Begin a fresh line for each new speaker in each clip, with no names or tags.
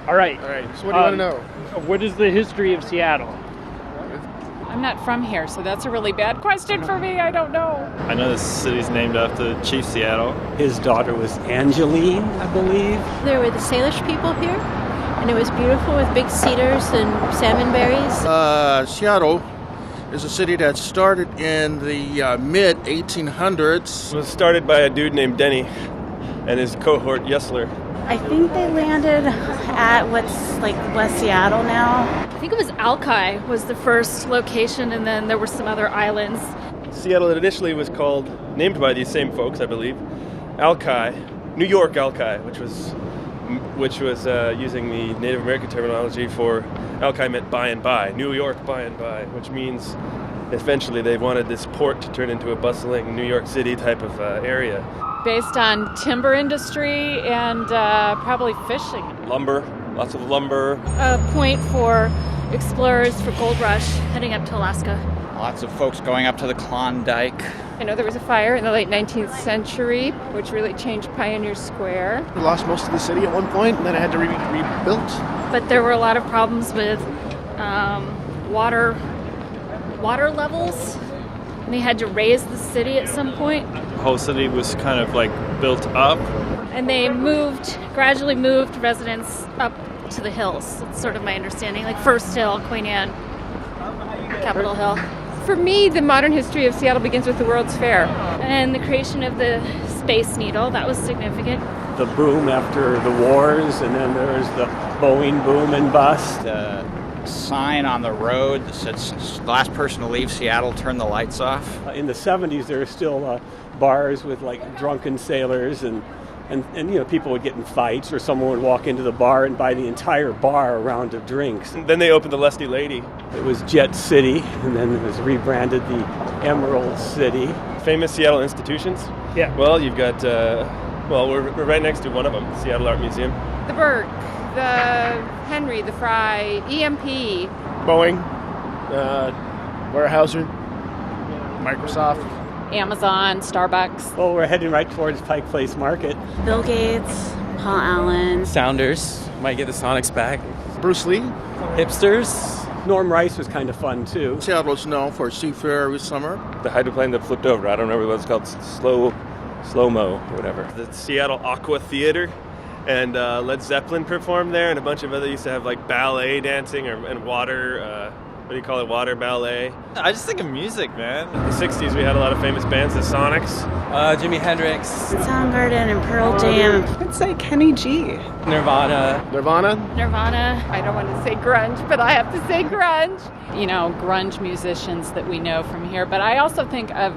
All right.
So what do you want to know?
What is the history of Seattle?
I'm not from here, so that's a really bad question for me. I don't know.
I know this city's named after Chief Seattle.
His daughter was Angeline, I believe.
There were the Salish people here, and it was beautiful with big cedars and salmon berries.
Seattle is a city that started in the mid-1800s.
It was started by a dude named Denny and his cohort Yesler.
I think they landed at what's like West Seattle now.
I think it was Alki was the first location, and then there were some other islands.
Seattle initially was named by these same folks, I believe, Alki, New York Alki, which was using the Native American terminology for Alki meant by and by, New York by and by, which means eventually they wanted this port to turn into a bustling New York City type of area.
Based on timber industry and probably fishing.
Lumber, lots of lumber.
A point for explorers for gold rush heading up to Alaska.
Lots of folks going up to the Klondike.
I know there was a fire in the late 19th century, which really changed Pioneer Square.
We lost most of the city at one point, and then it had to be rebuilt.
But there were a lot of problems with water levels. And they had to raise the city at some point.
The whole city was kind of like built up.
And they gradually moved residents up to the hills. That's sort of my understanding, like First Hill, Queen Anne, Capitol Hill.
For me, the modern history of Seattle begins with the World's Fair.
And the creation of the Space Needle, that was significant.
The boom after the wars, and then there's the Boeing boom and bust.
Sign on the road that says, last person to leave Seattle, turn the lights off.
In the 70s, there were still bars with like drunken sailors, and people would get in fights, or someone would walk into the bar and buy the entire bar a round of drinks.
And then they opened the Lusty Lady.
It was Jet City, and then it was rebranded the Emerald City.
Famous Seattle institutions?
Yeah.
Well, you've got, we're right next to one of them, Seattle Art Museum.
The Burke, the Henry, the Fry, EMP.
Boeing, Weyerhaeuser, Microsoft.
Amazon, Starbucks.
Well, we're heading right towards Pike Place Market.
Bill Gates, Paul Allen.
Sounders, might get the Sonics back.
Bruce Lee.
Hipsters.
Norm Rice was kind of fun, too.
Seattle is known for seafair every summer.
The hydroplane that flipped over, I don't remember what it's called, slow-mo or whatever. The Seattle Aqua Theater, and Led Zeppelin performed there, and a bunch of other used to have like ballet dancing and water, water ballet.
I just think of music, man.
In the 60s, we had a lot of famous bands, the Sonics.
Jimi Hendrix.
Soundgarden and Pearl Jam.
I'd say Kenny G.
Nirvana.
I don't want to say grunge, but I have to say grunge. Grunge musicians that we know from here. But I also think of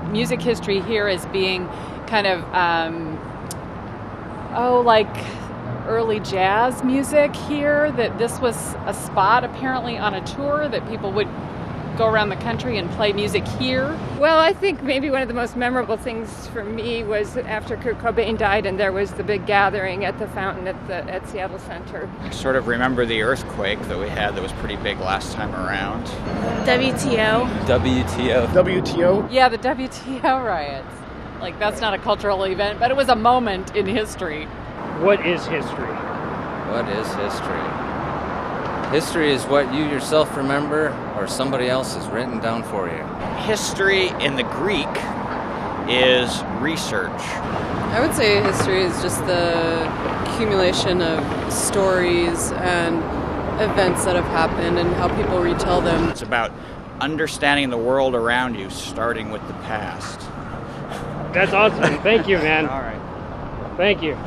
music history here as being kind of, like early jazz music here, that this was a spot apparently on a tour that people would go around the country and play music here. Well, I think maybe one of the most memorable things for me was after Kurt Cobain died, and there was the big gathering at the fountain at Seattle Center.
I sort of remember the earthquake that we had that was pretty big last time around.
WTO.
Yeah, the WTO riots. Like, that's not a cultural event, but it was a moment in history.
What is history?
What is history? History is what you yourself remember or somebody else has written down for you.
History in the Greek is research.
I would say history is just the accumulation of stories and events that have happened and how people retell them.
It's about understanding the world around you, starting with the past.
That's awesome. Thank you, man.
All right.
Thank you.